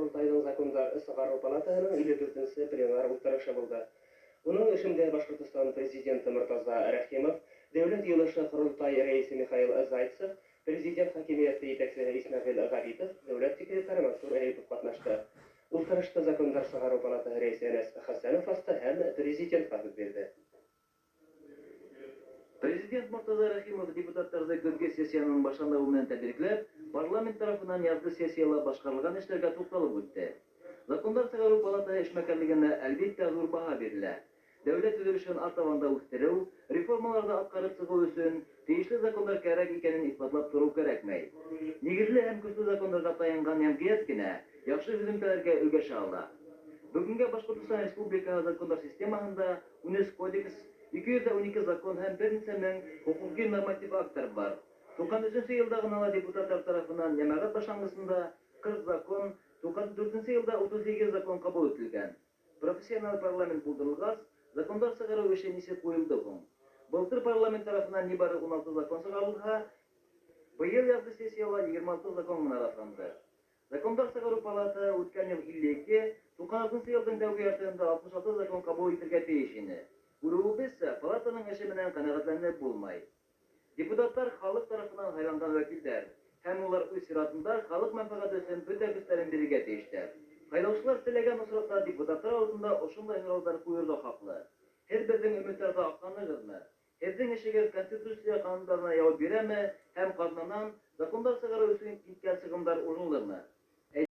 Құрылтайының закондар сығару палатаның 54-сі пленар отырышы болды. Оның ішінде Башқұртстан президенті Мұртаза Рахимов, Дәулет Юлышы Құрылтай рейсі Михаил Зайцев, президент хакимияты етекшісі Исмағил Ғабитов, дәулет секретары Мансур Әйіпов қатнашты. Ултырышты закондар сығару палата рейсі Әнәс Хасанов асты һәм президент хатып берді. Президент Мұртаза Рахимов депутаттарды көпке сессияның башлануы менен тәбрикләп, парламент тарафынан язгы сессияла башкарылган эшләргә тукталып үтте. Закондар чыгару палата эшмәкәрлегенә әлбәттә зур баһа бирелә. Дәүләт төзелешен артабанда үстерү, реформаларда аткарып чыгу өчен тиешле закондар кирәк икәнен исбатлап тору кирәкмәй. Нигезле һәм көчле законнарга таянган җәмгыять кенә яхшы һөҗүмчеләргә өлгәшә ала. Бүгенге Башкортстан Республика закондар системасында 13 кодекс, 212 закон һәм берничә мең хукукый норматив актлар бар. 93 елда гына депутатлар тарафыннан җәмәгать башлангычында 40 закон, 94 елда 38 закон кабул ителгән. Профессиональ парламент булдырылгач, закондар чыгару эше ничек куелды соң? Былтыр парламент тарафыннан нибары 16 закон чыгарылса, быел язгы сессияла 26 закон гына расланды. Закондар чыгару палата үткән ел 52, 96 елның тәүге яртыында 66 закон кабул ителгән тиеш иде. Күрүебезчә, палатаның эше менән канәгатьләнеп булмай. Депутатлар халык тарафыннан сайланган вәкилләр, һәм улар үз чиратында халык мәнфәгате өчен бөтен көчләрен бирергә тиештәр. Сайлаучылар теләгән очракта депутатлар алдында ошондай сораулар куярга хаклы. Һез безнең өметләргә акланыгызмы? Һезнең эшегез конституция кануннарына яуап бирәме һәм казнаннан закондар чыгару өчен киткән чыгымдар урынлымы?